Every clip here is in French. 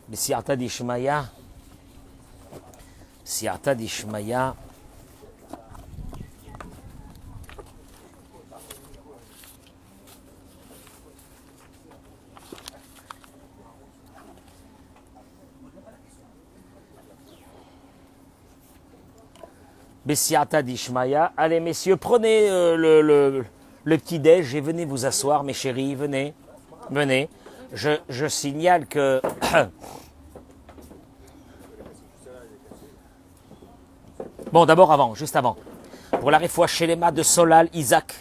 בסייעתא דשמיא, סייעתא דשמיא, בסייעתא דשמיא. Allez messieurs, prenez le petit-déj et venez vous asseoir, mes chéris, venez, venez. Je signale que bon, d'abord avant, juste avant, pour la réfoua Shelema de Solal, Isaac,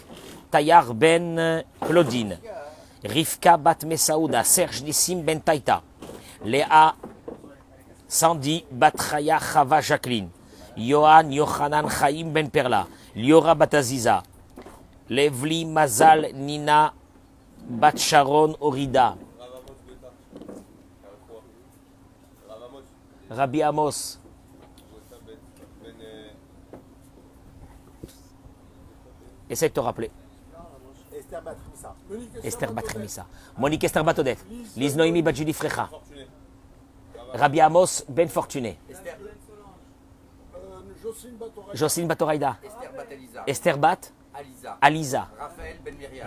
Tayar ben Claudine, Rivka bat Mesaouda, Serge Nissim ben Taïta, Léa Sandy bat Chaya Chava Jacqueline, Yohan Yochanan Chaim ben Perla, Liora bat Aziza, Levli Mazal Nina bat Sharon Orida, Rabbi Amos, essaye de te rappeler. Esther Batrimissa. Monique Esther Batodef. Lise Noémie Badjuli Frecha. Rabbi Amos Ben Fortuné. Jocelyne Batoraïda. Esther Bat Aliza.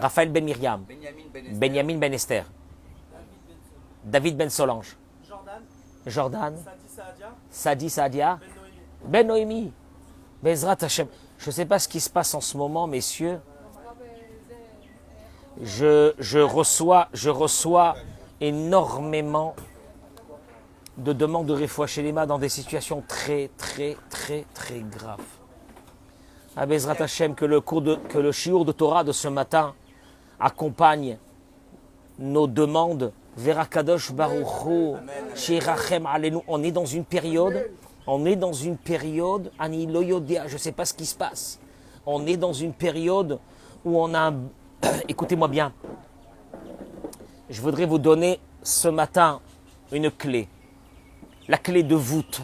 Raphaël Ben Myriam. Benjamin Ben Esther. David Ben Solange. Jordan. Sadi Saadia. Ben Noémie. Bezrat Hashem. Je ne sais pas ce qui se passe en ce moment, messieurs. Je reçois énormément de demandes de refoua shelema dans des situations très graves. À Bezrat Hashem, que le shiur de Torah de ce matin accompagne nos demandes vers Akadosh Baruch Hu, Shirachem Alenu. On est dans une période, Ani lo yodia, je ne sais pas ce qui se passe. On est dans une période où on a écoutez-moi bien. Je voudrais vous donner ce matin une clé. La clé de voûte.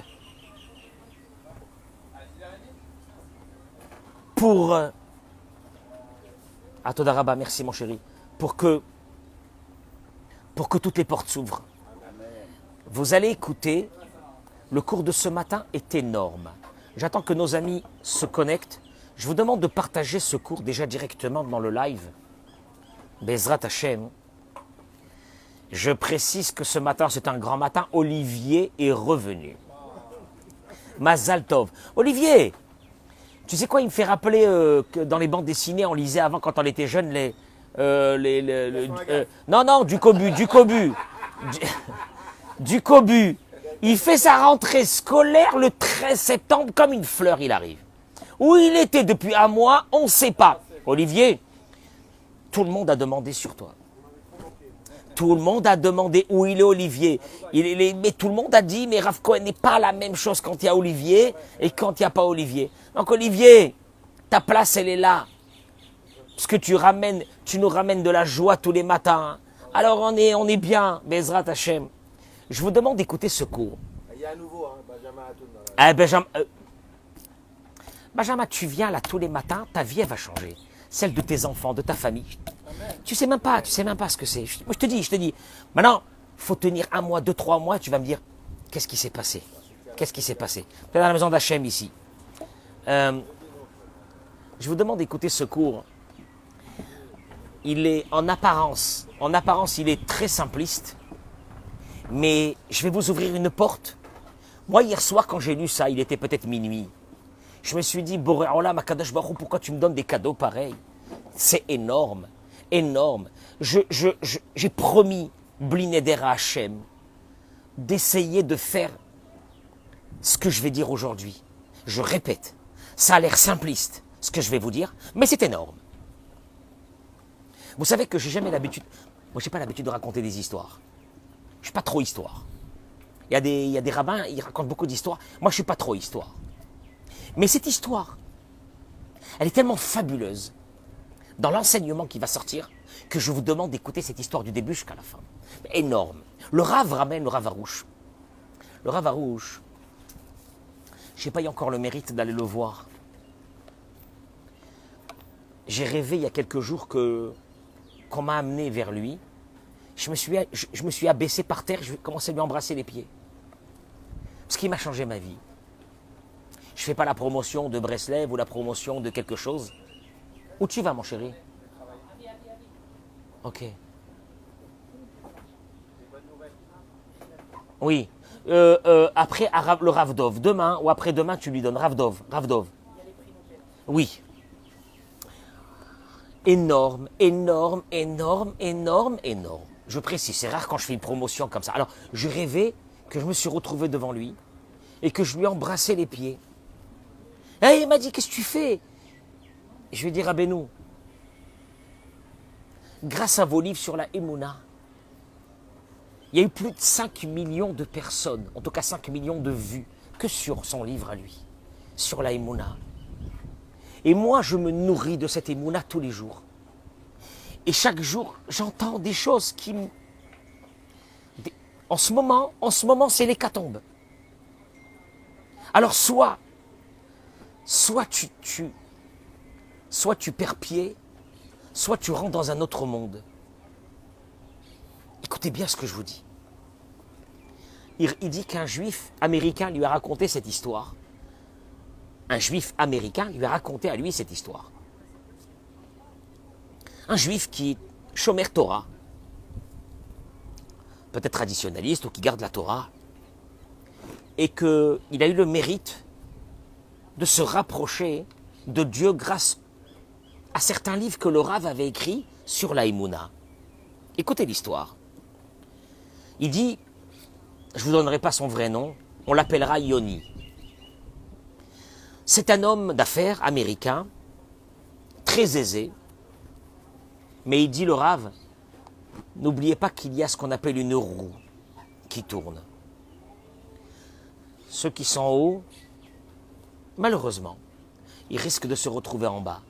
Pour Todarabah, merci mon chéri. Pour que toutes les portes s'ouvrent. Vous allez écouter. Le cours de ce matin est énorme. J'attends que nos amis se connectent. Je vous demande de partager ce cours déjà directement dans le live. Bezrat Hashem. Je précise que ce matin, c'est un grand matin. Olivier est revenu. Mazal Tov. Olivier, tu sais quoi, il me fait rappeler que dans les bandes dessinées, on lisait avant, quand on était jeune, du cobu. Du cobu. Il fait sa rentrée scolaire le 13 septembre, comme une fleur, il arrive. Où il était depuis un mois, on ne sait pas. Olivier, tout le monde a demandé sur toi. Tout le monde a demandé où il est, Olivier. Mais tout le monde a dit, mais Rav Cohen n'est pas la même chose quand il y a Olivier et quand il n'y a pas Olivier. Donc Olivier, ta place, elle est là. Parce que tu nous ramènes de la joie tous les matins. Alors on est bien, Bezrat Hashem. Je vous demande d'écouter ce cours. Il y a un nouveau, Benjamin Atoun. Benjamin, tu viens là tous les matins, ta vie elle va changer. Celle de tes enfants, de ta famille. Amen. Tu sais même pas ce que c'est. Moi je te dis. Maintenant, il faut tenir 1 mois, 2, 3 mois, tu vas me dire, qu'est-ce qui s'est passé? Qu'est-ce qui s'est passé? Tu es dans la maison d'Hachem ici. Je vous demande d'écouter ce cours. Il est en apparence, il est très simpliste. Mais je vais vous ouvrir une porte. Moi, hier soir, quand j'ai lu ça, il était peut-être minuit. Je me suis dit, Boré Olam, Akadosh Baruch Hu, pourquoi tu me donnes des cadeaux pareils? C'est énorme, énorme. J'ai promis, Blineder à Hachem, d'essayer de faire ce que je vais dire aujourd'hui. Je répète, ça a l'air simpliste, ce que je vais vous dire, mais c'est énorme. Vous savez que j'ai jamais l'habitude, moi j'ai pas l'habitude de raconter des histoires. Je ne suis pas trop histoire. Il y a des rabbins, ils racontent beaucoup d'histoires. Moi, je ne suis pas trop histoire. Mais cette histoire, elle est tellement fabuleuse dans l'enseignement qui va sortir que je vous demande d'écouter cette histoire du début jusqu'à la fin. Énorme. Le Rav ramène le Rav Arouche. Le Rav Arouche, je n'ai pas eu encore le mérite d'aller le voir. J'ai rêvé il y a quelques jours qu'on m'a amené vers lui. je me suis abaissé par terre, je commençais à lui embrasser les pieds. Ce qui m'a changé ma vie. Je ne fais pas la promotion de Breslev ou la promotion de quelque chose. Où tu vas, mon chéri? Ok. Oui. Après, le Ravdov. Demain ou après-demain, tu lui donnes Ravdov. Ravdov. Oui. Énorme, énorme, énorme, énorme, énorme. Je précise, c'est rare quand je fais une promotion comme ça. Alors, je rêvais que je me suis retrouvé devant lui et que je lui embrassais les pieds. Et il m'a dit, qu'est-ce que tu fais? Je lui ai dit, Rabbeinu, grâce à vos livres sur la Emouna, il y a eu plus de 5 millions de personnes, en tout cas 5 millions de vues, que sur son livre à lui, sur la Emouna. Et moi, je me nourris de cette Emouna tous les jours. Et chaque jour, j'entends des choses qui me... En ce moment, c'est l'hécatombe. Alors soit tu perds pied, soit tu rentres dans un autre monde. Écoutez bien ce que je vous dis. Il dit qu'un juif américain lui a raconté cette histoire. Un juif américain lui a raconté à lui cette histoire. Un juif qui est Shomer Torah, peut-être traditionnaliste ou qui garde la Torah, et qu'il a eu le mérite de se rapprocher de Dieu grâce à certains livres que le Rav avait écrits sur la Emouna. Écoutez l'histoire. Il dit, je ne vous donnerai pas son vrai nom, on l'appellera Yoni. C'est un homme d'affaires américain, très aisé, mais il dit le Rav, n'oubliez pas qu'il y a ce qu'on appelle une roue qui tourne. Ceux qui sont en haut, malheureusement, ils risquent de se retrouver en bas.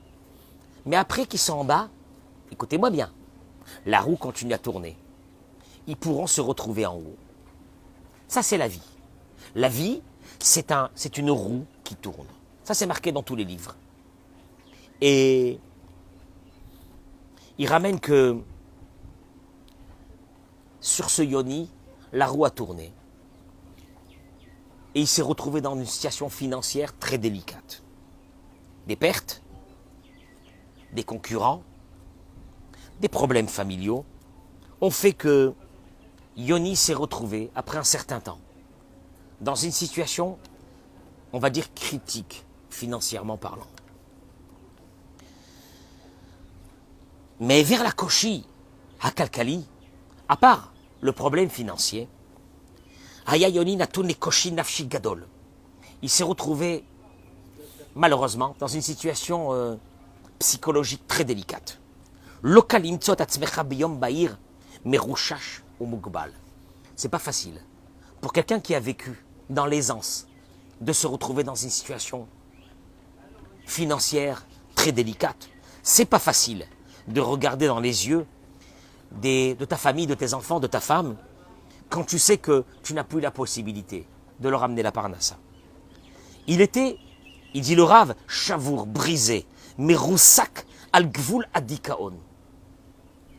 Mais après qu'ils sont en bas, écoutez-moi bien, la roue continue à tourner. Ils pourront se retrouver en haut. Ça, c'est la vie. La vie, c'est une roue qui tourne. Ça, c'est marqué dans tous les livres. Et il ramène que sur ce Yoni, la roue a tourné. Et il s'est retrouvé dans une situation financière très délicate. Des pertes, des concurrents, des problèmes familiaux ont fait que Yoni s'est retrouvé, après un certain temps, dans une situation, on va dire, critique, financièrement parlant. Mais vers la Koshi, à Kalkali, à part le problème financier, Aya Yoni Natoun Koshi Nafshi Gadol. Il s'est retrouvé, malheureusement, dans une situation psychologique très délicate. Lokalim Tzot Atzmecha Biyom Bahir Merushash ou Mugbal. C'est pas facile pour quelqu'un qui a vécu dans l'aisance de se retrouver dans une situation financière très délicate. C'est pas facile de regarder dans les yeux de ta famille, de tes enfants, de ta femme, quand tu sais que tu n'as plus la possibilité de leur amener la parnassa. Il dit le Rav, chavour, brisé, mais roussak al gvoul adikaon.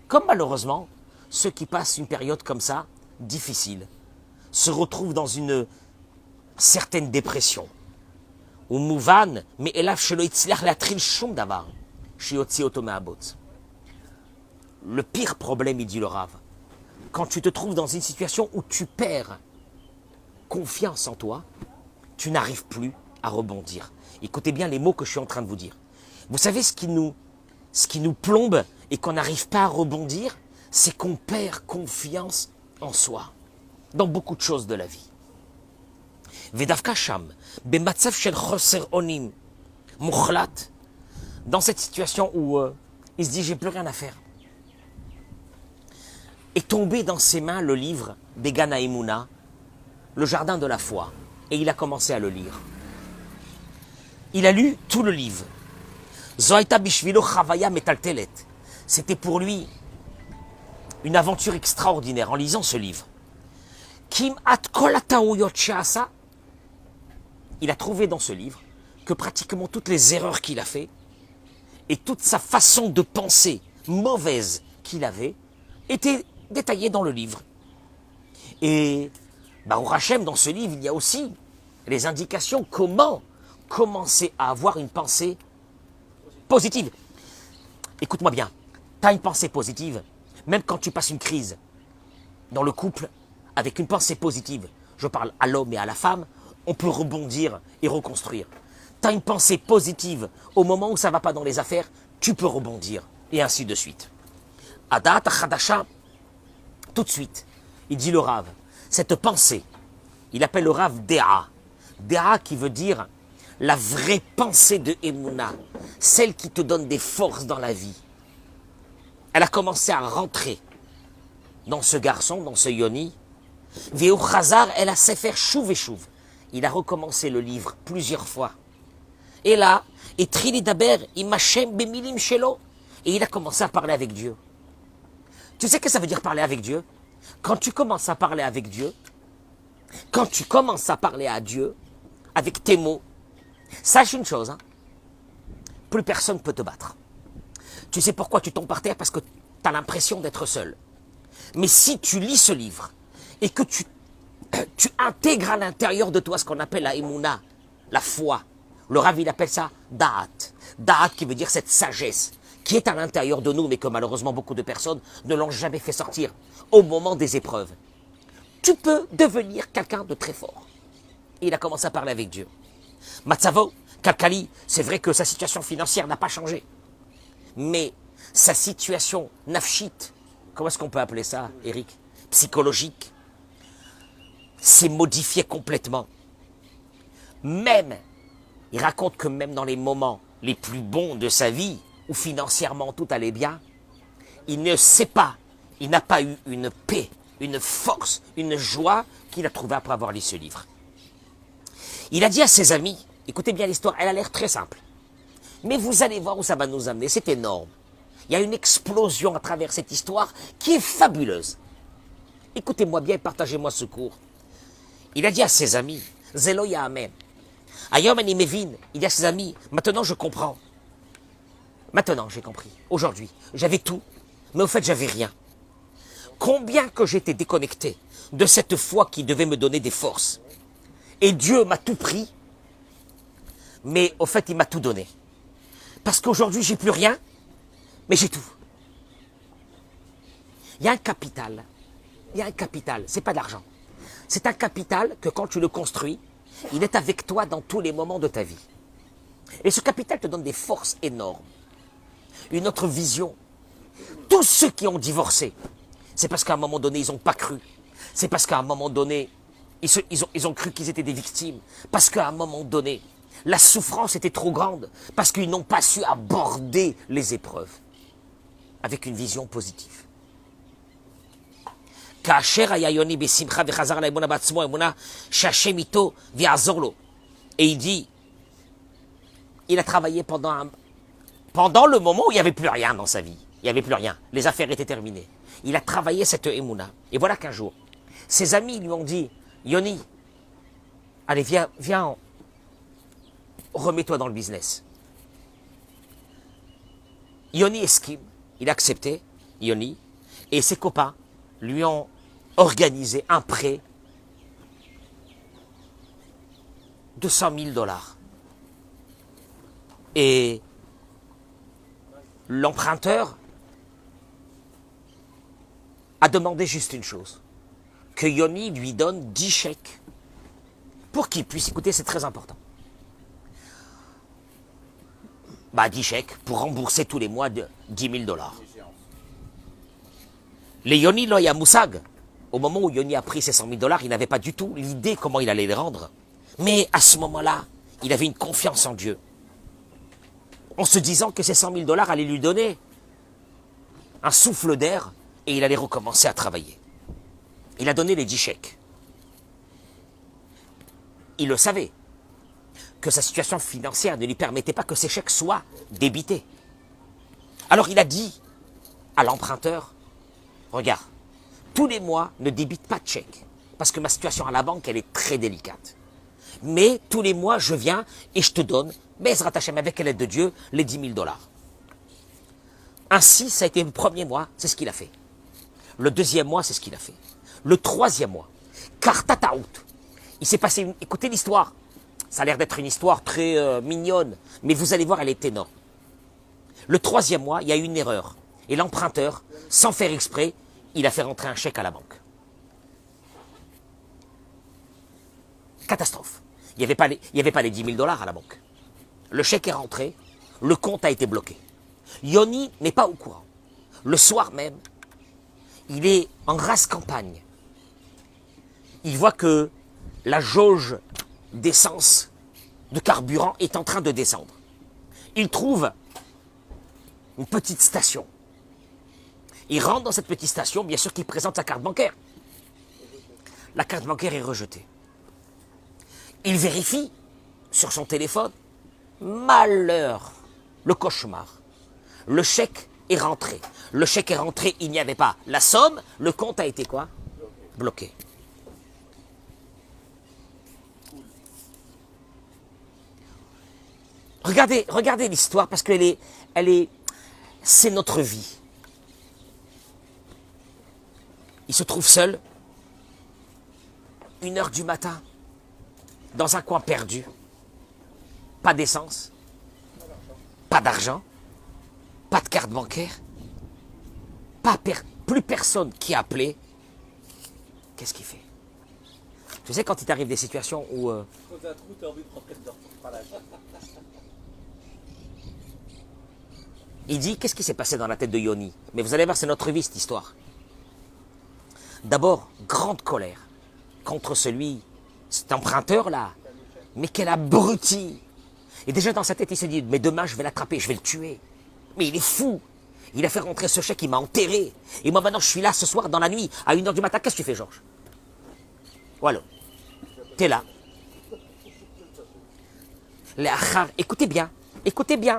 Comme malheureusement, ceux qui passent une période comme ça, difficile, se retrouvent dans une certaine dépression. Ou mouvan, mais elaf shelo itzlach latril shum davar, shiotzi otomeabot. Le pire problème, il dit le Rav, quand tu te trouves dans une situation où tu perds confiance en toi, tu n'arrives plus à rebondir. Écoutez bien les mots que je suis en train de vous dire. Vous savez ce qui nous plombe et qu'on n'arrive pas à rebondir, c'est qu'on perd confiance en soi, dans beaucoup de choses de la vie. Vedavka Sham, Bematzav Shel Choser Onim, Mukhlat, dans cette situation où il se dit j'ai plus rien à faire, est tombé dans ses mains le livre Began Haemunah, le jardin de la foi, et il a commencé à le lire. Il a lu tout le livre. Zoaita Bishvilo Chavaya Metaltelet. C'était pour lui une aventure extraordinaire en lisant ce livre. Kim at kol hataouyot she'asa. Il a trouvé dans ce livre que pratiquement toutes les erreurs qu'il a fait et toute sa façon de penser mauvaise qu'il avait étaient détaillé dans le livre. Et Baruch Hashem, dans ce livre, il y a aussi les indications comment commencer à avoir une pensée positive. Écoute-moi bien, tu as une pensée positive, même quand tu passes une crise dans le couple, avec une pensée positive, je parle à l'homme et à la femme, on peut rebondir et reconstruire. Tu as une pensée positive au moment où ça ne va pas dans les affaires, tu peux rebondir, et ainsi de suite. Adat Chadasha, tout de suite, il dit le Rav, cette pensée, il appelle le Rav Déa. Déa qui veut dire la vraie pensée de Emouna, celle qui te donne des forces dans la vie. Elle a commencé à rentrer dans ce garçon, dans ce Yoni. Veu Chazar, elle a fait faire chouv et chouv. Il a recommencé le livre plusieurs fois. Et là, et Trili Daber, Imachem Bemilim Shelo. Et il a commencé à parler avec Dieu. Tu sais ce que ça veut dire parler avec Dieu? Quand tu commences à parler avec Dieu, quand tu commences à parler à Dieu, avec tes mots, sache une chose, hein, plus personne ne peut te battre. Tu sais pourquoi tu tombes par terre? Parce que tu as l'impression d'être seul. Mais si tu lis ce livre et que tu intègres à l'intérieur de toi ce qu'on appelle la émouna, la foi, le Rav il appelle ça Da'at. Da'at qui veut dire cette sagesse qui est à l'intérieur de nous mais que malheureusement beaucoup de personnes ne l'ont jamais fait sortir au moment des épreuves. Tu peux devenir quelqu'un de très fort. Et il a commencé à parler avec Dieu. Matzavo, Kalkali, c'est vrai que sa situation financière n'a pas changé. Mais sa situation nafshite, comment est-ce qu'on peut appeler ça, Eric? Psychologique, s'est modifiée complètement. Même, il raconte que même dans les moments les plus bons de sa vie, où financièrement tout allait bien, il ne sait pas, il n'a pas eu une paix, une force, une joie qu'il a trouvée après avoir lu ce livre. Il a dit à ses amis, écoutez bien l'histoire, elle a l'air très simple. Mais vous allez voir où ça va nous amener, c'est énorme. Il y a une explosion à travers cette histoire qui est fabuleuse. Écoutez-moi bien et partagez-moi ce cours. Il a dit à ses amis, Zelo Amen. Ayom ani mevin, il dit à ses amis, maintenant je comprends. Maintenant j'ai compris. Aujourd'hui, j'avais tout, mais au fait j'avais rien. Combien que j'étais déconnecté de cette foi qui devait me donner des forces. Et Dieu m'a tout pris, mais au fait il m'a tout donné. Parce qu'aujourd'hui j'ai plus rien, mais j'ai tout. Il y a un capital. Il y a un capital, c'est pas de l'argent. C'est un capital que quand tu le construis, il est avec toi dans tous les moments de ta vie. Et ce capital te donne des forces énormes. Une autre vision. Tous ceux qui ont divorcé, c'est parce qu'à un moment donné, ils n'ont pas cru. C'est parce qu'à un moment donné, ils ont cru qu'ils étaient des victimes. Parce qu'à un moment donné, la souffrance était trop grande. Parce qu'ils n'ont pas su aborder les épreuves avec une vision positive. Et il dit, il a travaillé pendant le moment où il n'y avait plus rien dans sa vie. Il n'y avait plus rien. Les affaires étaient terminées. Il a travaillé cette émouna. Et voilà qu'un jour, ses amis lui ont dit, Yoni, allez, viens, remets-toi dans le business. Yoni esquime. Il a accepté, Yoni, et ses copains lui ont organisé un prêt de $100 000. Et l'emprunteur a demandé juste une chose, que Yoni lui donne 10 chèques pour qu'il puisse écouter, c'est très important. 10 chèques pour rembourser tous les mois de $10 000. Les Yoni Loya Moussag, au moment où Yoni a pris ces $100 000, il n'avait pas du tout l'idée comment il allait les rendre. Mais à ce moment-là, il avait une confiance en Dieu. En se disant que ces $100 000 allaient lui donner un souffle d'air et il allait recommencer à travailler. Il a donné les 10 chèques. Il le savait, que sa situation financière ne lui permettait pas que ces chèques soient débités. Alors il a dit à l'emprunteur, regarde, tous les mois, ne débite pas de chèque, parce que ma situation à la banque, elle est très délicate. Mais tous les mois, je viens et je te donne, Bezrat Hashem, avec l'aide de Dieu, les $10 000. Ainsi, ça a été le premier mois, c'est ce qu'il a fait. Le deuxième mois, c'est ce qu'il a fait. Le troisième mois, Kartataout, il s'est passé, écoutez l'histoire, ça a l'air d'être une histoire très mignonne, mais vous allez voir, elle est énorme. Le troisième mois, il y a eu une erreur. Et l'emprunteur, sans faire exprès, il a fait rentrer un chèque à la banque. Catastrophe. Il n'y avait pas les 10 000 $ à la banque. Le chèque est rentré, le compte a été bloqué. Yoni n'est pas au courant. Le soir même, il est en race campagne. Il voit que la jauge d'essence, de carburant est en train de descendre. Il trouve une petite station. Il rentre dans cette petite station, bien sûr qu'il présente sa carte bancaire. La carte bancaire est rejetée. Il vérifie sur son téléphone. Malheur, le cauchemar. Le chèque est rentré. Le chèque est rentré, il n'y avait pas la somme, le compte a été quoi? Bloqué. Regardez l'histoire parce qu'elle c'est notre vie. Il se trouve seul, 1h du matin, dans un coin perdu, pas d'essence, pas d'argent, pas de carte bancaire, plus personne qui a appelé. Qu'est-ce qu'il fait? Tu sais, quand il t'arrive des situations où... Quand t'as un trou, t'as envie de rentrer dedans. Voilà. Il dit, qu'est-ce qui s'est passé dans la tête de Yoni? Mais vous allez voir, c'est notre vie, cette histoire. D'abord, grande colère contre cet emprunteur-là. Mais quel abruti! Et déjà dans sa tête, il se dit, mais demain, je vais l'attraper, je vais le tuer. Mais il est fou. Il a fait rentrer ce chèque, il m'a enterré. Et moi, maintenant, je suis là ce soir, dans la nuit, à 1h du matin. Qu'est-ce que tu fais, Georges? Voilà. T'es là. Les achar, écoutez bien,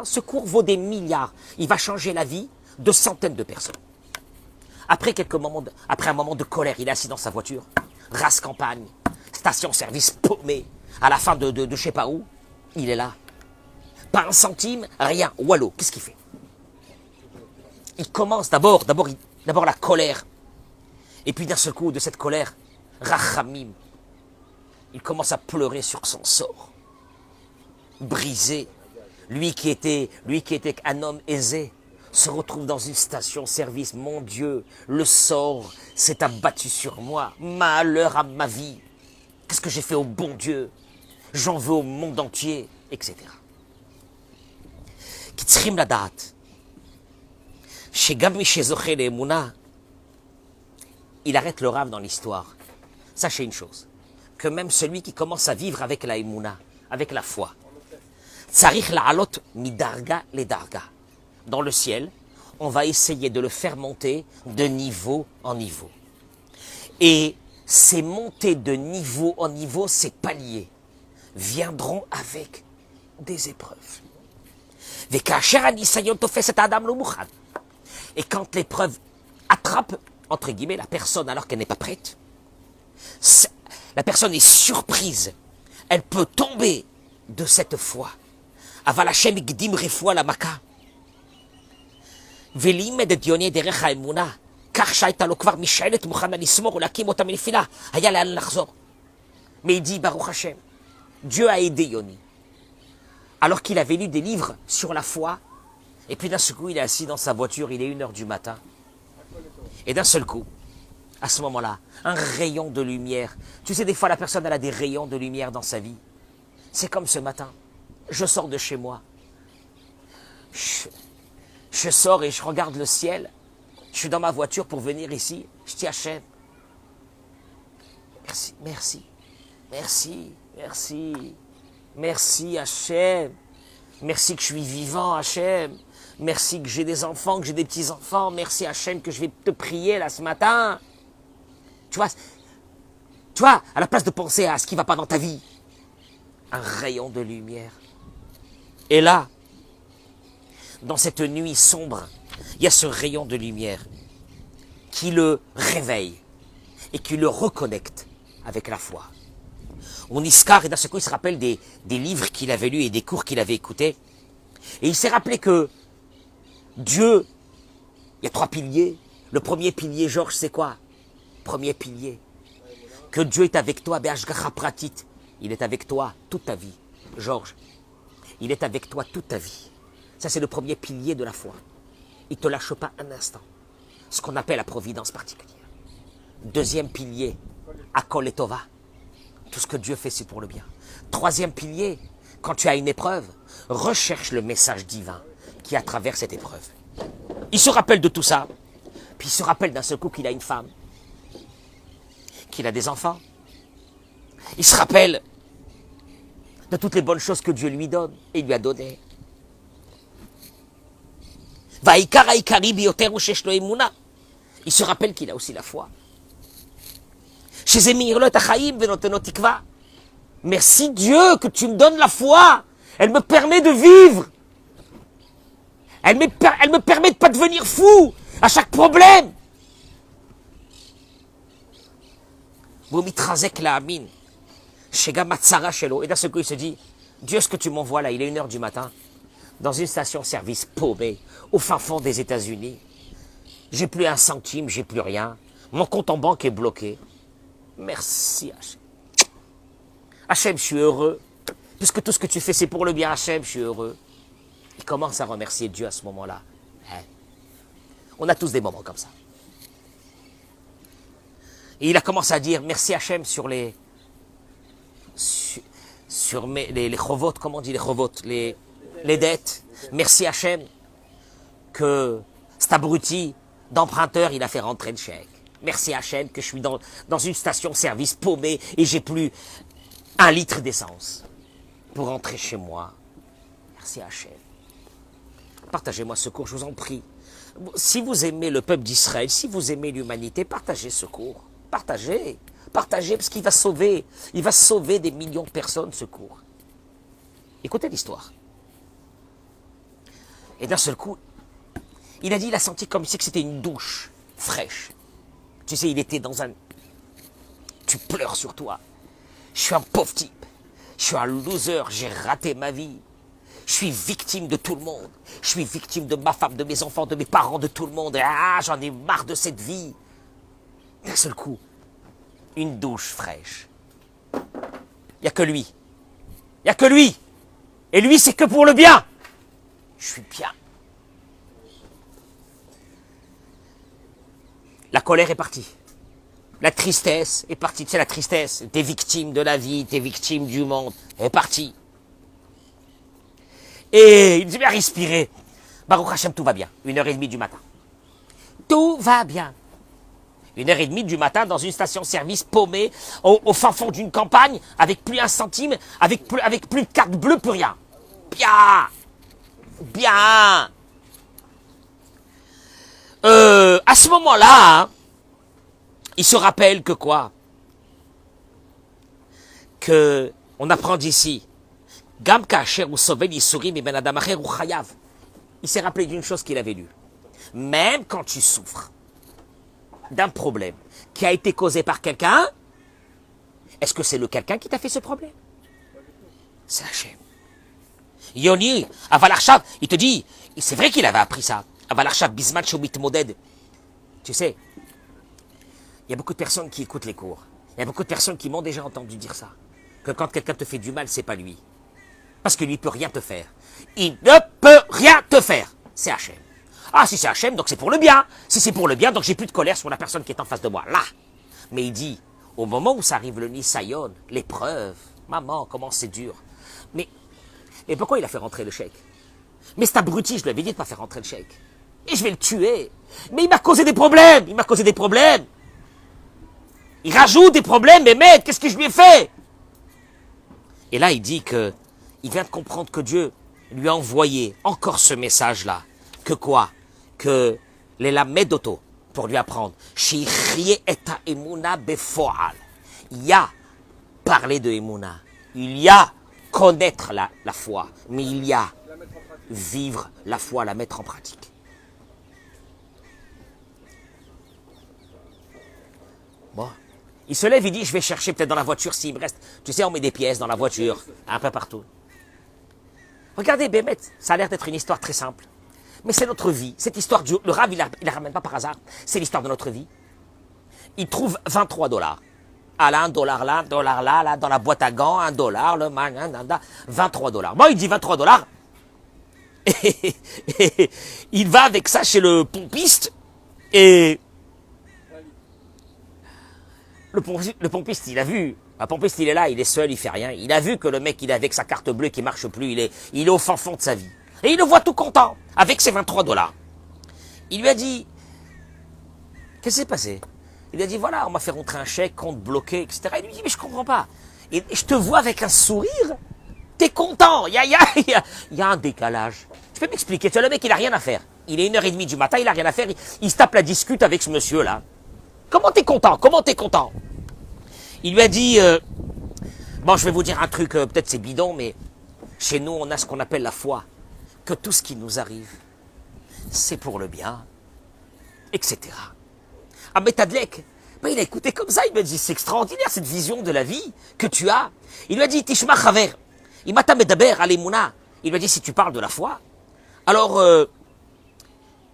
ce cours vaut des milliards. Il va changer la vie de centaines de personnes. Après un moment de colère, il est assis dans sa voiture, race campagne, station-service paumé, à la fin de je sais pas où, il est là. Pas un centime, rien. Wallo, qu'est-ce qu'il fait? Il commence d'abord la colère. Et puis d'un seul coup, de cette colère, Rachamim, il commence à pleurer sur son sort. Brisé. Lui qui était un homme aisé, se retrouve dans une station-service. Mon Dieu, le sort s'est abattu sur moi. Malheur à ma vie. Qu'est-ce que j'ai fait au bon Dieu? J'en veux au monde entier, etc. Kitzrim la date. Chez Gami chez Zoché et Mouna, il arrête le rave dans l'histoire. Sachez une chose, que même celui qui commence à vivre avec la Emouna, avec la foi, Tsarich la'alot midarga les darga. Dans le ciel, on va essayer de le faire monter de niveau en niveau. Et ces montées de niveau en niveau, ces paliers, viendront avec des épreuves. Et quand l'épreuve attrape, entre guillemets, la personne alors qu'elle n'est pas prête, la personne est surprise. Elle peut tomber de cette foi. Aval Hashem igdim refoua la maka. ולימד את יוני דרך האמונה, כך שהייתה לו כבר משענת מוכנה לסמור ולהקים אותה מנפילה, היה לאן לחזור. Mais il dit, Baruch Hashem, Dieu a aidé Yoni. Alors qu'il avait lu des livres sur la foi, et puis d'un seul coup, il est assis dans sa voiture, il est 1h du matin. Et d'un seul coup, à ce moment-là, un rayon de lumière. Tu sais, des fois, la personne, elle a des rayons de lumière dans sa vie. C'est comme ce matin. Je sors de chez moi. Je sors et je regarde le ciel. Je suis dans ma voiture pour venir ici. Je dis Hachem. Merci, merci, merci, merci. Merci Hachem. Merci que je suis vivant Hachem. Merci que j'ai des enfants, que j'ai des petits-enfants. Merci Hachem que je vais te prier là ce matin. Tu vois, à la place de penser à ce qui ne va pas dans ta vie, un rayon de lumière. Et là, dans cette nuit sombre, il y a ce rayon de lumière qui le réveille et qui le reconnecte avec la foi. On iscar et d'un seul coup il se rappelle des livres qu'il avait lus et des cours qu'il avait écoutés. Et il s'est rappelé que Dieu, il y a 3 piliers, Le premier pilier, Georges, c'est quoi? Premier pilier. Que Dieu est avec toi, Be'ashgacha pratit. Il est avec toi toute ta vie. Georges, il est avec toi toute ta vie. Ça, c'est le premier pilier de la foi. Il ne te lâche pas un instant. Ce qu'on appelle la providence particulière. Deuxième pilier, Akol et Tova. Tout ce que Dieu fait, c'est pour le bien. Troisième pilier, quand tu as une épreuve, recherche le message divin qui est à travers cette épreuve. Il se rappelle de tout ça. Puis il se rappelle d'un seul coup qu'il a une femme, qu'il a des enfants. Il se rappelle de toutes les bonnes choses que Dieu lui donne et lui a données. Il se rappelle qu'il a aussi la foi. Merci Dieu que tu me donnes la foi. Elle me permet de vivre. Elle me permet de ne pas devenir fou à chaque problème. Et d'un seul coup, il se dit, Dieu, ce que tu m'envoies là, il est 1h du matin, dans une station-service paumée, au fin fond des États-Unis. J'ai plus un centime, j'ai plus rien. Mon compte en banque est bloqué. Merci Hachem. Hachem, je suis heureux. Puisque tout ce que tu fais, c'est pour le bien, Hachem, je suis heureux. Il commence à remercier Dieu à ce moment-là. Hein? On a tous des moments comme ça. Et il a commencé à dire merci Hachem sur les chovot, comment on dit les chovot, les dettes. Merci Hachem que cet abruti d'emprunteur, il a fait rentrer le chèque. Merci Hachem que je suis dans une station-service paumée et j'ai plus 1 litre d'essence pour rentrer chez moi. Merci Hachem. Partagez-moi ce cours, je vous en prie. Si vous aimez le peuple d'Israël, si vous aimez l'humanité, partagez ce cours. Partagez. Partagez parce qu'il va sauver. Il va sauver des millions de personnes, ce cours. Écoutez l'histoire. Et d'un seul coup, il a dit, il a senti comme si c'était une douche fraîche. Tu sais, il était dans un... Tu pleures sur toi. Je suis un pauvre type. Je suis un loser. J'ai raté ma vie. Je suis victime de tout le monde. Je suis victime de ma femme, de mes enfants, de mes parents, de tout le monde. Ah, j'en ai marre de cette vie. D'un seul coup, une douche fraîche. Il n'y a que lui. Il n'y a que lui. Et lui, c'est que pour le bien. Je suis bien. La colère est partie. La tristesse est partie. Tu sais, la tristesse, t'es victime de la vie, t'es victime du monde. Elle est partie. Et il dit bien respirer. Baruch Hashem, tout va bien. 1h30 du matin. Tout va bien. 1h30 du matin dans une station-service paumée au fin fond d'une campagne avec plus 1 centime, avec plus de carte bleue, plus rien. Bien. Bien. À ce moment-là, hein, il se rappelle que quoi? Que on apprend d'ici. Gam kacher ou sovel isourim et ben adam acher ou chayav. Il s'est rappelé d'une chose qu'il avait lue. Même quand tu souffres d'un problème qui a été causé par quelqu'un, est-ce que c'est le quelqu'un qui t'a fait ce problème? C'est Hachem. Yoni, Avalarchav, il te dit, c'est vrai qu'il avait appris ça. Avalarchav, Bisman, Shobit, Moded. Tu sais, il y a beaucoup de personnes qui écoutent les cours. Il y a beaucoup de personnes qui m'ont déjà entendu dire ça. Que quand quelqu'un te fait du mal, c'est pas lui. Parce que lui, il peut rien te faire. Il ne peut rien te faire. C'est Hachem. Ah, si c'est Hachem, donc c'est pour le bien. Si c'est pour le bien, donc j'ai plus de colère sur la personne qui est en face de moi. Là. Mais il dit, au moment où ça arrive le Nisayon, l'épreuve, maman, comment c'est dur. Mais pourquoi il a fait rentrer le chèque? Mais cet abruti, je lui avais dit de ne pas faire rentrer le chèque. Et je vais le tuer. Mais il m'a causé des problèmes. Il m'a causé des problèmes. Il rajoute des problèmes, mais mec, qu'est-ce que je lui ai fait? Et là, il dit que il vient de comprendre que Dieu lui a envoyé encore ce message-là. Que quoi? Que les lamedoto, pour lui apprendre. Il y a parler de Emouna. Il y a connaître la foi. Mais il y a vivre la foi, la mettre en pratique. Bon. Il se lève, il dit, je vais chercher peut-être dans la voiture s'il me reste. Tu sais, on met des pièces dans la voiture, un peu partout. Regardez, Bémet, ça a l'air d'être une histoire très simple. Mais c'est notre vie. Cette histoire, le Rav, il la ramène pas par hasard. C'est l'histoire de notre vie. Il trouve 23 $. Ah là, $1 là, $1 là, là, dans la boîte à gants, $1, le man, 23 $. Bon, il dit 23 $. Et il va avec ça chez le pompiste. Et le pompiste, il a vu. Le pompiste, il est là, il est seul, il fait rien. Il a vu que le mec, il est avec sa carte bleue qui marche plus. Il est au fin fond de sa vie. Et il le voit tout content, avec ses 23 $. Il lui a dit, qu'est-ce qui s'est passé? Il lui a dit, voilà, on m'a fait rentrer un chèque, compte bloqué, etc. Il lui dit, mais je comprends pas. Et je te vois avec un sourire, t'es content. Il y a un décalage. Tu peux m'expliquer? Tu vois, le mec, il a rien à faire. Il est 1h30 du matin, il a rien à faire. Il se tape la discute avec ce monsieur-là. Comment t'es content? Comment t'es content? Il lui a dit, bon, je vais vous dire un truc, peut-être c'est bidon, mais chez nous, on a ce qu'on appelle la foi. Que tout ce qui nous arrive, c'est pour le bien, etc. Ah, mais Tadlek, ben, il a écouté comme ça, il m'a dit, c'est extraordinaire cette vision de la vie que tu as. Il lui a dit, Tishma Chaver, Imata Medaber Alemuna. Il lui a dit, si tu parles de la foi, alors,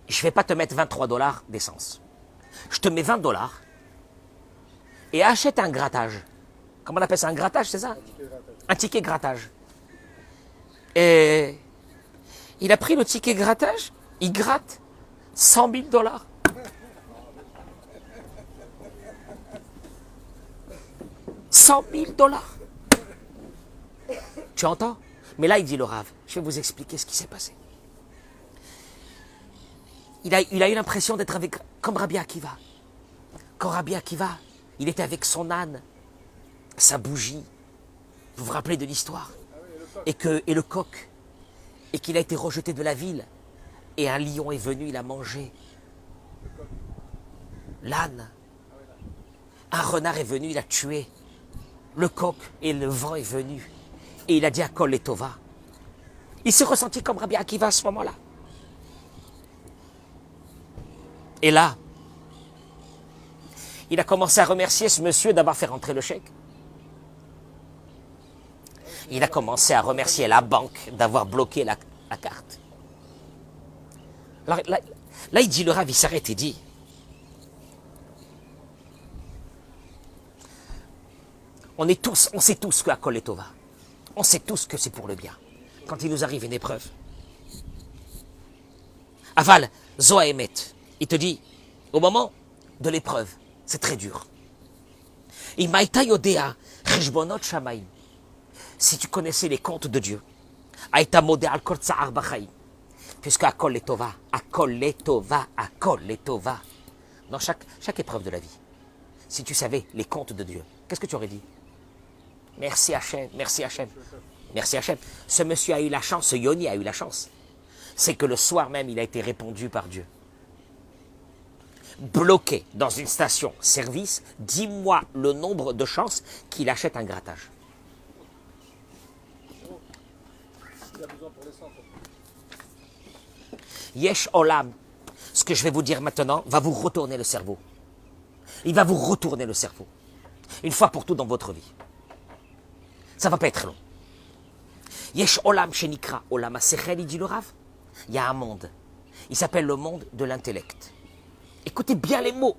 je vais pas te mettre 23 $ d'essence. Je te mets 20 $ et achète un grattage. Comment on appelle ça, un grattage, c'est ça? Un ticket grattage. Et il a pris le ticket grattage, il gratte 100 000 $. $100 000. Tu entends? Mais là, il dit le Rav, je vais vous expliquer ce qui s'est passé. Il a eu l'impression d'être avec, comme Rabbi Akiva. Quand Rabbi Akiva, il était avec son âne, sa bougie. Vous vous rappelez de l'histoire? Et le coq. Et qu'il a été rejeté de la ville. Et un lion est venu, il a mangé l'âne. Un renard est venu, il a tué le coq. Et le vent est venu. Et il a dit à Kol et Tova. Il s'est ressenti comme Rabbi Akiva à ce moment-là. Et là, il a commencé à remercier ce monsieur d'avoir fait rentrer le chèque. Il a commencé à remercier la banque d'avoir bloqué la carte. Alors là, il dit, le Rav, il s'arrête et dit, on sait tous qu'à Kol et Tova, on sait tous que c'est pour le bien. Quand il nous arrive une épreuve. Aval, Zoa Emet, il te dit, au moment de l'épreuve, c'est très dur. Si tu connaissais les comptes de Dieu, puisque Akol Letova, dans chaque épreuve de la vie, si tu savais les comptes de Dieu, qu'est-ce que tu aurais dit? Merci Hachem, merci Hachem, merci Hachem. Ce monsieur a eu la chance, ce Yoni a eu la chance. C'est que le soir même, il a été répondu par Dieu. Bloqué dans une station-service, dis-moi le nombre de chances qu'il achète un grattage. Il a besoin pour l'essence. Yesh Olam, ce que je vais vous dire maintenant va vous retourner le cerveau. Il va vous retourner le cerveau. Une fois pour tout dans votre vie. Ça va pas être long. Yesh Olam Shenikra Olam Asechel, il dit le Rav. Il y a un monde. Il s'appelle le monde de l'intellect. Écoutez bien les mots.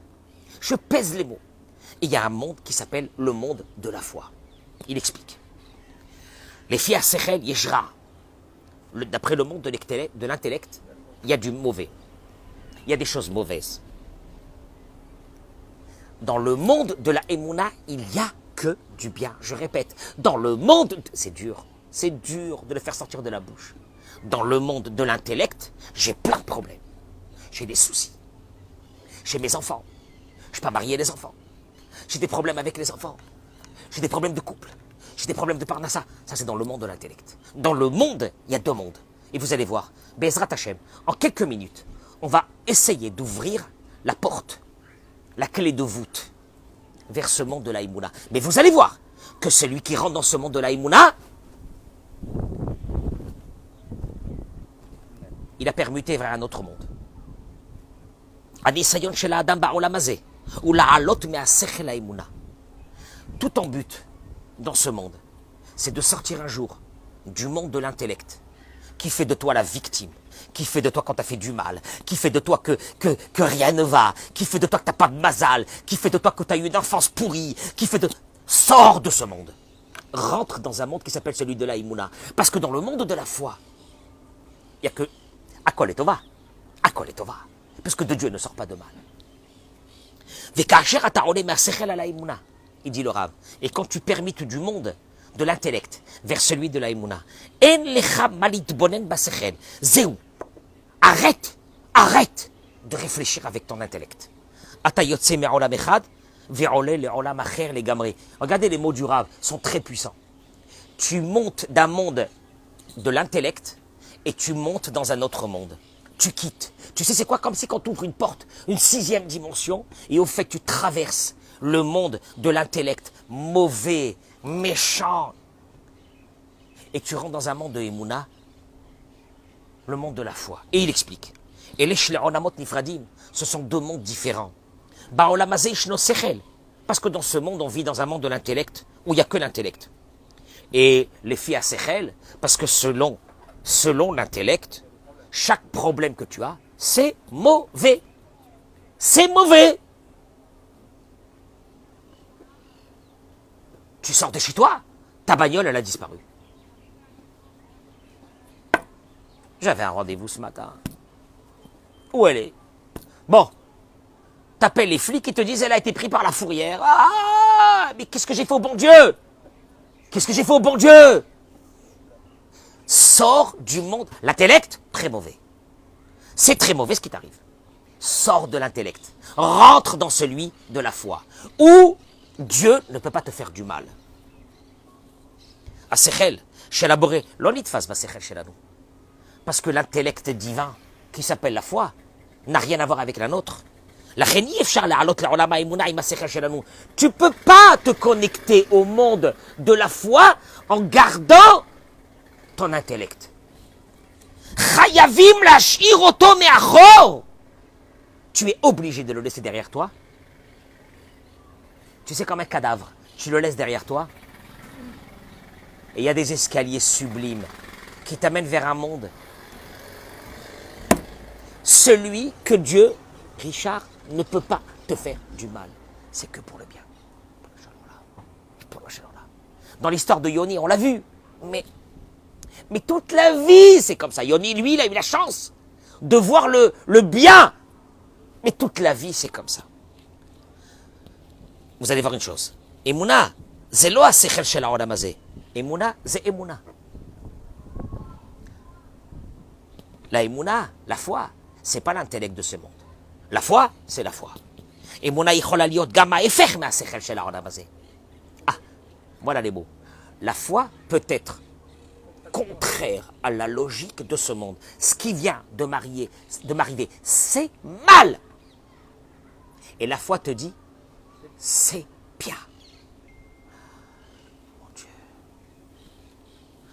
Je pèse les mots. Et il y a un monde qui s'appelle le monde de la foi. Il explique. Les filles à Sechel Yeshra. D'après le monde de l'intellect, il y a du mauvais. Il y a des choses mauvaises. Dans le monde de la Emouna, il n'y a que du bien. Je répète, dans le monde... C'est dur de le faire sortir de la bouche. Dans le monde de l'intellect, j'ai plein de problèmes. J'ai des soucis. J'ai mes enfants. Je ne peux pas marier les enfants. J'ai des problèmes avec les enfants. J'ai des problèmes de couple. J'ai des problèmes de parnassa. Ça, c'est dans le monde de l'intellect. Dans le monde, il y a deux mondes. Et vous allez voir, Bezrat Hashem, en quelques minutes, on va essayer d'ouvrir la porte, la clé de voûte, vers ce monde de la Emouna. Mais vous allez voir que celui qui rentre dans ce monde de la Emouna, il a permuté vers un autre monde. Tout ton but dans ce monde, c'est de sortir un jour du monde de l'intellect qui fait de toi la victime, qui fait de toi quand tu as fait du mal, qui fait de toi que rien ne va, qui fait de toi que tu n'as pas de mazal, qui fait de toi que tu as eu une enfance pourrie, qui fait de... Sors de ce monde. Rentre dans un monde qui s'appelle celui de la Imouna. Parce que dans le monde de la foi, il n'y a que Akol et Tova. Akol et Tova. Parce que de Dieu ne sort pas de mal. Il dit le Rav. Et quand tu permites du monde, de l'intellect, vers celui de la Imouna, arrête de réfléchir avec ton intellect. Regardez les mots du Rav, sont très puissants. Tu montes d'un monde de l'intellect et tu montes dans un autre monde. Tu quittes. Tu sais c'est quoi? Comme si quand tu ouvres une porte, une 6e dimension, et au fait tu traverses le monde de l'intellect, mauvais, méchant, et tu rentres dans un monde de Emouna, le monde de la foi. Et il explique. Et les Shle'onamot Nifradim, ce sont 2 mondes différents. Parce que dans ce monde, on vit dans un monde de l'intellect où il n'y a que l'intellect. Et les filles à Sechel, parce que selon l'intellect, chaque problème que tu as, c'est mauvais. C'est mauvais. Tu sors de chez toi, ta bagnole, elle a disparu. J'avais un rendez-vous ce matin. Où elle est? Bon. T'appelles les flics et te disent elle a été prise par la fourrière. Ah, mais qu'est-ce que j'ai fait au bon Dieu? Qu'est-ce que j'ai fait au bon Dieu? Sors du monde. L'intellect, très mauvais. C'est très mauvais ce qui t'arrive. Sors de l'intellect. Rentre dans celui de la foi. Où Dieu ne peut pas te faire du mal. Asechel, chez la Boré, l'onitfas va sechel chez la nous. Parce que l'intellect divin, qui s'appelle la foi, n'a rien à voir avec la nôtre. Tu ne peux pas te connecter au monde de la foi en gardant ton intellect. Tu es obligé de le laisser derrière toi. Tu sais, comme un cadavre, tu le laisses derrière toi. Et il y a des escaliers sublimes qui t'amènent vers un monde. Celui que Dieu, Richard, ne peut pas te faire du mal. C'est que pour le bien. Dans l'histoire de Yoni, on l'a vu. Mais toute la vie, c'est comme ça. Yoni, lui, il a eu la chance de voir le bien. Mais toute la vie, c'est comme ça. Vous allez voir une chose. Emouna, c'est lo ha-sechel shel ha'olam hazeh. Emouna, c'est Emouna. La Emouna, la foi, c'est pas l'intellect de ce monde. La foi, c'est la foi. Emouna yichola liot gam ha'efech ma-sechel shel ha'olam hazeh. Ah, voilà les mots. La foi peut être contraire à la logique de ce monde. Ce qui vient de m'arriver, c'est mal. Et la foi te dit, c'est bien. Mon Dieu.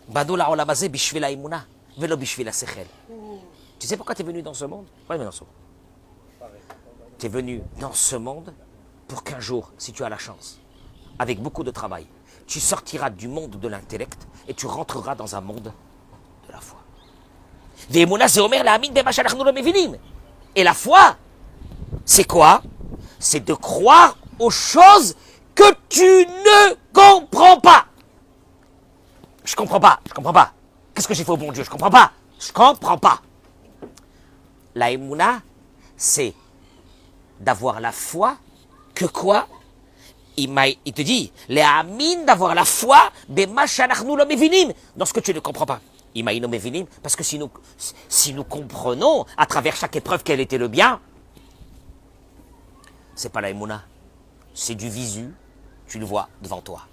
Bado la olam hazeh bishvil ha'emuna velo bishvil ha'sechel. Tu sais pourquoi tu es venu dans ce monde? Oui, mais dans ce monde. Tu es venu dans ce monde pour qu'un jour, si tu as la chance, avec beaucoup de travail, tu sortiras du monde de l'intellect et tu rentreras dans un monde de la foi. Et la foi, c'est quoi? C'est de croire aux choses que tu ne comprends pas. Je comprends pas. Qu'est-ce que j'ai fait au bon Dieu? Je comprends pas. La Emouna, c'est d'avoir la foi que quoi? Il te dit, les amin d'avoir la foi, dans ce que tu ne comprends pas. Parce que si nous comprenons à travers chaque épreuve quel était le bien, c'est pas la Emouna, c'est du visu, tu le vois devant toi.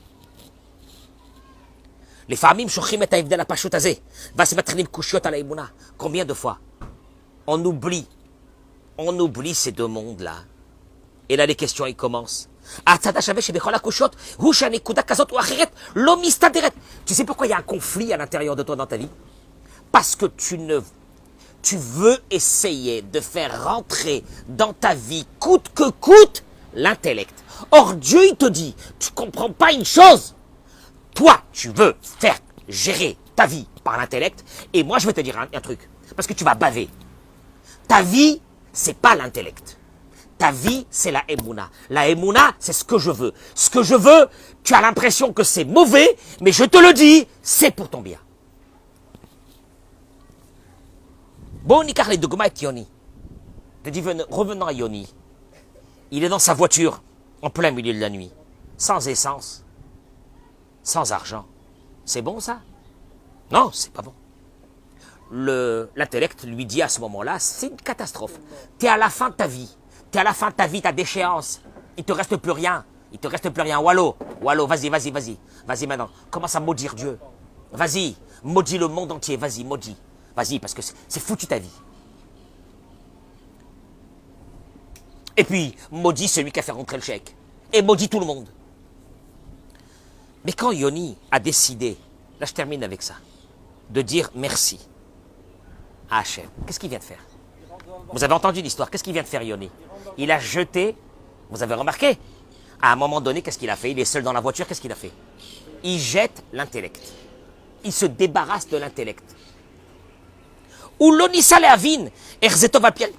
Les famim shochim et haivdel hapashut hazeh, v'asmatrim kushiot ala Emouna. Combien de fois on oublie ces 2 mondes-là. Et là, les questions, ils commencent. Tu sais pourquoi il y a un conflit à l'intérieur de toi dans ta vie? Parce que tu veux essayer de faire rentrer dans ta vie, coûte que coûte, l'intellect. Or, Dieu, il te dit, tu ne comprends pas une chose. Toi, tu veux faire gérer ta vie par l'intellect. Et moi, je vais te dire un truc. Parce que tu vas baver. Ta vie, c'est pas l'intellect. Ta vie, c'est la Emouna. La Emouna, c'est ce que je veux. Ce que je veux, tu as l'impression que c'est mauvais, mais je te le dis, c'est pour ton bien. Bon, Nikar les Dogma et Yoni. Je te dis, revenons à Yoni. Il est dans sa voiture, en plein milieu de la nuit, sans essence, sans argent. C'est bon ça? Non, c'est pas bon. L'intellect lui dit à ce moment-là, c'est une catastrophe. Tu es à la fin de ta vie. Tu es à la fin de ta vie, tu as déchéance. Il te reste plus rien. Il te reste plus rien. Wallo, vas-y. Vas-y maintenant. Commence à maudire Dieu. Vas-y, maudis le monde entier. Vas-y, maudis. Vas-y, parce que c'est foutu ta vie. Et puis, maudit celui qui a fait rentrer le chèque. Et maudit tout le monde. Mais quand Yoni a décidé, là je termine avec ça, de dire merci à Hachem, qu'est-ce qu'il vient de faire? Vous avez entendu l'histoire, qu'est-ce qu'il vient de faire Yoni? Il a jeté, vous avez remarqué, à un moment donné, qu'est-ce qu'il a fait? Il est seul dans la voiture, qu'est-ce qu'il a fait? Il jette l'intellect. Il se débarrasse de l'intellect. Ou l'onisale avin, erzetov al pied.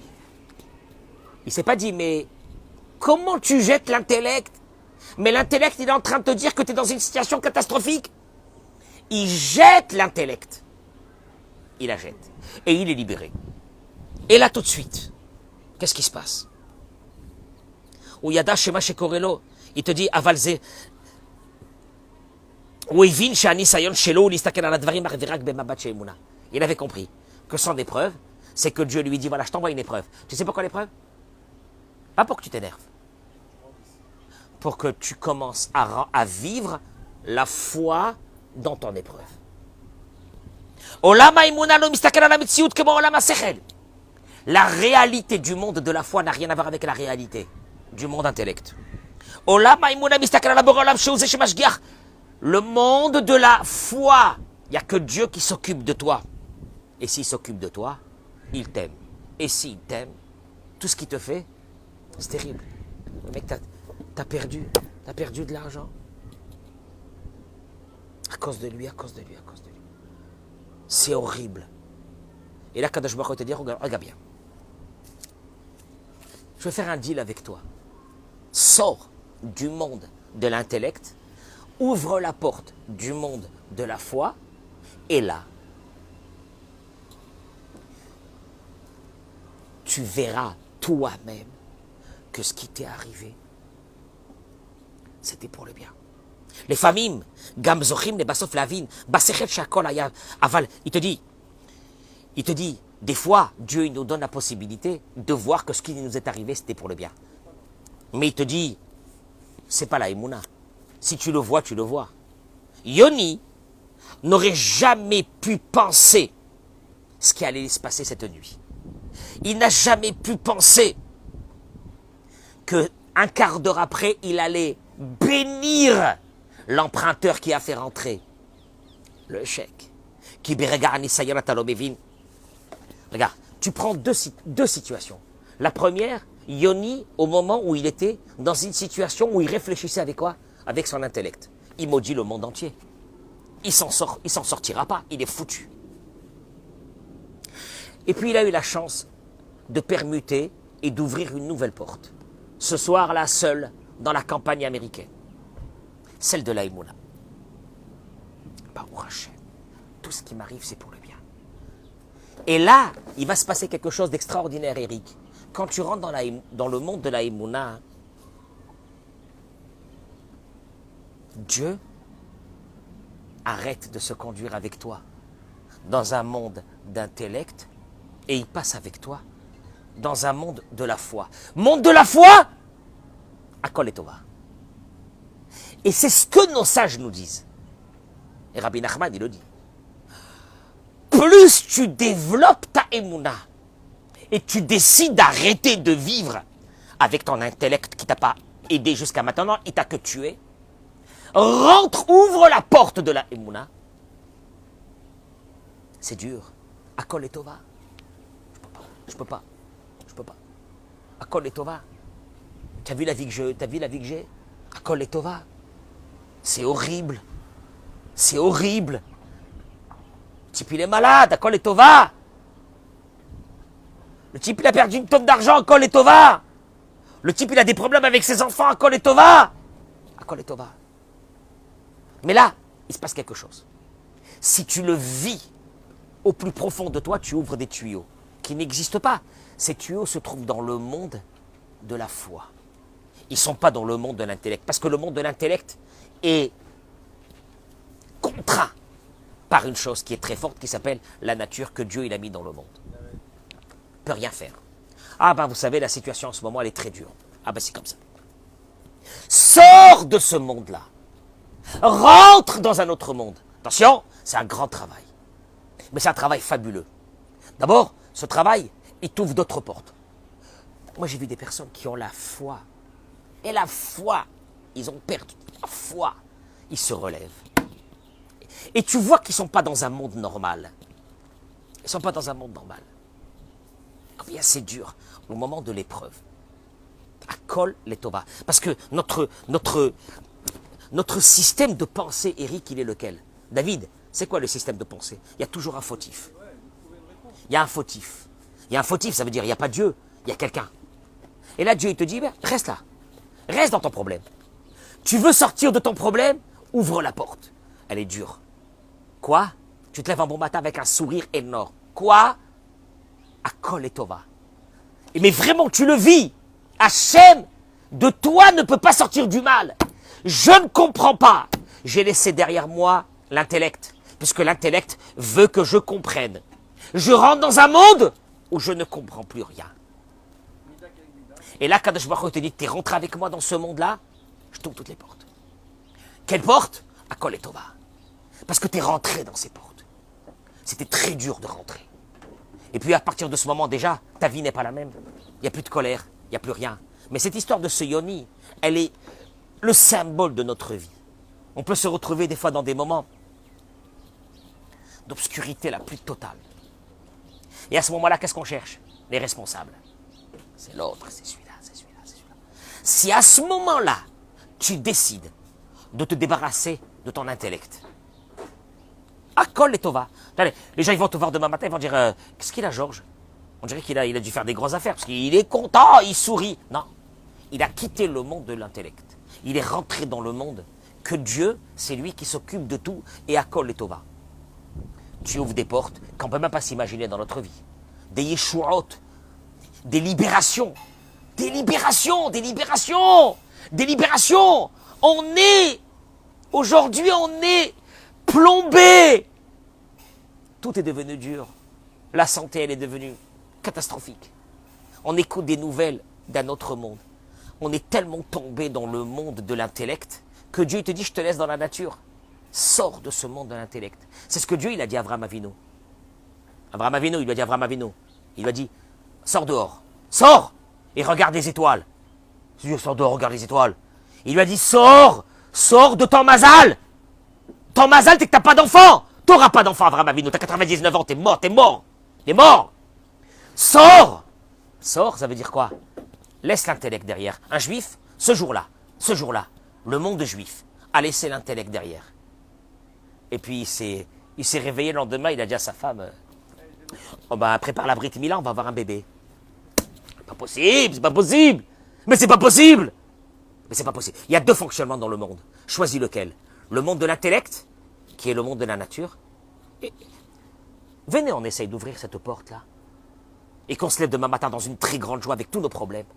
Il s'est pas dit, mais comment tu jettes l'intellect? Mais l'intellect, il est en train de te dire que tu es dans une situation catastrophique. Il jette l'intellect. Il la jette. Et il est libéré. Et là, tout de suite, qu'est-ce qui se passe? Ou Yada Shema Shekorelo, il te dit, avalze. Ou Evin Shani Sayon Shelo, l'Istaken Aladvarim Arvirak Bemabat Sheimuna. Il avait compris que son épreuve, c'est que Dieu lui dit, voilà, je t'envoie une épreuve. Tu sais pourquoi l'épreuve? Pas pour que tu t'énerves. Pour que tu commences à vivre la foi dans ton épreuve. La réalité du monde de la foi n'a rien à voir avec la réalité du monde intellect. Le monde de la foi, il n'y a que Dieu qui s'occupe de toi. Et s'il s'occupe de toi, il t'aime. Et s'il t'aime, tout ce qu'il te fait, c'est terrible. Le mec, t'as perdu de l'argent. À cause de lui. C'est horrible. Et là, Kadosh Baruch Hu te dit, regarde bien. Je vais faire un deal avec toi. Sors du monde de l'intellect, ouvre la porte du monde de la foi, et là, tu verras toi-même que ce qui t'est arrivé, c'était pour le bien. Les familles, Gam Zochim, les Basof Lavin, Basechet Shakol Aval, il te dit, des fois, Dieu il nous donne la possibilité de voir que ce qui nous est arrivé, c'était pour le bien. Mais il te dit, c'est pas la Emouna. Si tu le vois, tu le vois. Yoni n'aurait jamais pu penser ce qui allait se passer cette nuit. Il n'a jamais pu penser qu'un quart d'heure après, il allait bénir l'emprunteur qui a fait rentrer le chèque. Regarde, tu prends deux situations. La première, Yoni, au moment où il était dans une situation où il réfléchissait avec quoi? Avec son intellect. Il maudit le monde entier. Il s'en sortira pas, il est foutu. Et puis il a eu la chance de permuter et d'ouvrir une nouvelle porte. Ce soir-là, seul, dans la campagne américaine. Celle de la Emouna. Baruch Hashem. Tout ce qui m'arrive, c'est pour le bien. Et là, il va se passer quelque chose d'extraordinaire, Eric. Quand tu rentres dans le monde de la Emouna, Dieu arrête de se conduire avec toi dans un monde d'intellect et il passe avec toi dans un monde de la foi. Monde de la foi, Akol et Tova. Et c'est ce que nos sages nous disent. Et Rabbi Nachman, il le dit. Plus tu développes ta Emouna et tu décides d'arrêter de vivre avec ton intellect qui t'a pas aidé jusqu'à maintenant, il t'a que tué, rentre, ouvre la porte de la Emouna. C'est dur. Akol et Tova. Je peux pas. Akol et Tova. T'as vu la vie que j'ai? Akol et Tova. C'est horrible. type, il est malade, à Kol et Tova. Le type, il a perdu une tonne d'argent, à Kol et Tova. Le type, il a des problèmes avec ses enfants, à Kol et Tova. À Kol et Tova. Mais là, il se passe quelque chose. Si tu le vis au plus profond de toi, tu ouvres des tuyaux qui n'existent pas. Ces tuyaux se trouvent dans le monde de la foi. Ils ne sont pas dans le monde de l'intellect. Parce que le monde de l'intellect est contraint par une chose qui est très forte, qui s'appelle la nature que Dieu il a mis dans le monde. Il ne peut rien faire. Ah ben vous savez, la situation en ce moment, elle est très dure. Ah ben c'est comme ça. Sors de ce monde-là. Rentre dans un autre monde. Attention, c'est un grand travail. Mais c'est un travail fabuleux. D'abord, ce travail, il t'ouvre d'autres portes. Moi, j'ai vu des personnes qui ont la foi. Et la foi, ils ont perdu la foi. Ils se relèvent. Et tu vois qu'ils ne sont pas dans un monde normal. Ils ne sont pas dans un monde normal. Combien c'est dur au moment de l'épreuve. À Kol les Tova. Parce que notre système de pensée, Eric, il est lequel? David, c'est quoi le système de pensée? Il y a toujours un fautif. Il y a un fautif. Il y a un fautif, ça veut dire il n'y a pas Dieu, il y a quelqu'un. Et là, Dieu, il te dit, ben, reste là. Reste dans ton problème. Tu veux sortir de ton problème? Ouvre la porte. Elle est dure. Quoi? Tu te lèves un bon matin avec un sourire énorme. Quoi? À Kol et Tova. Mais vraiment, tu le vis. Hachem, de toi ne peut pas sortir du mal. Je ne comprends pas. J'ai laissé derrière moi l'intellect, puisque l'intellect veut que je comprenne. Je rentre dans un monde où je ne comprends plus rien. Et là, Kadosh Baruch Hu te dit, tu es rentré avec moi dans ce monde-là, je t'ouvre toutes les portes. Quelle porte? À Kol et Tova. Parce que tu es rentré dans ces portes. C'était très dur de rentrer. Et puis à partir de ce moment déjà, ta vie n'est pas la même. Il n'y a plus de colère, il n'y a plus rien. Mais cette histoire de ce yoni, elle est le symbole de notre vie. On peut se retrouver des fois dans des moments d'obscurité la plus totale. Et à ce moment-là, qu'est-ce qu'on cherche? Les responsables. C'est l'autre, c'est celui-là, c'est celui-là, c'est celui-là. Si à ce moment-là, tu décides de te débarrasser de ton intellect, à Kol et Tova. Allez, les gens ils vont te voir demain matin, ils vont dire qu'est-ce qu'il a, Georges? On dirait qu'il a dû faire des grosses affaires, parce qu'il est content, il sourit. Non, il a quitté le monde de l'intellect. Il est rentré dans le monde que Dieu, c'est lui qui s'occupe de tout, et à Kol et Tova. Tu ouvres des portes qu'on ne peut même pas s'imaginer dans notre vie. Des yeshuot, des libérations. Des libérations, des libérations, des libérations. Aujourd'hui, on est plombé. Tout est devenu dur. La santé, elle est devenue catastrophique. On écoute des nouvelles d'un autre monde. On est tellement tombé dans le monde de l'intellect que Dieu te dit, je te laisse dans la nature. Sors de ce monde de l'intellect. C'est ce que Dieu il a dit à Abraham Avinu. Abraham Avinu, il lui a dit à Abraham Avinu. Il lui a dit, sors dehors. Sors et regarde les étoiles. Dieu sort dehors, regarde les étoiles. Il lui a dit, sors de ton mazal. Ton mazal, c'est que tu n'as pas d'enfant. Tu n'auras pas d'enfant, Abraham Avinu. Tu as 99 ans, tu es mort. Tu es mort. Sors. Sors, ça veut dire quoi? Laisse l'intellect derrière. Un juif, ce jour-là, le monde juif a laissé l'intellect derrière. Et puis il s'est réveillé le lendemain, il a dit à sa femme, oh ben, prépare la Brit Mila, on va avoir un bébé. C'est pas possible, c'est pas possible. Mais c'est pas possible. Mais c'est pas possible. Il y a deux fonctionnements dans le monde. Choisis lequel? Le monde de l'intellect, qui est le monde de la nature. Et venez, on essaye d'ouvrir cette porte-là. Et qu'on se lève demain matin dans une très grande joie avec tous nos problèmes.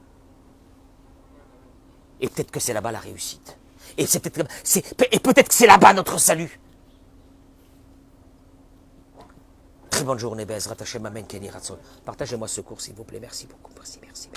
Et peut-être que c'est là-bas la réussite. Et peut-être que c'est là-bas notre salut. Très bonne journée, Bezrat Hashem, Amen, Kenny Ratzon. Partagez-moi ce cours, s'il vous plaît. Merci beaucoup. Merci.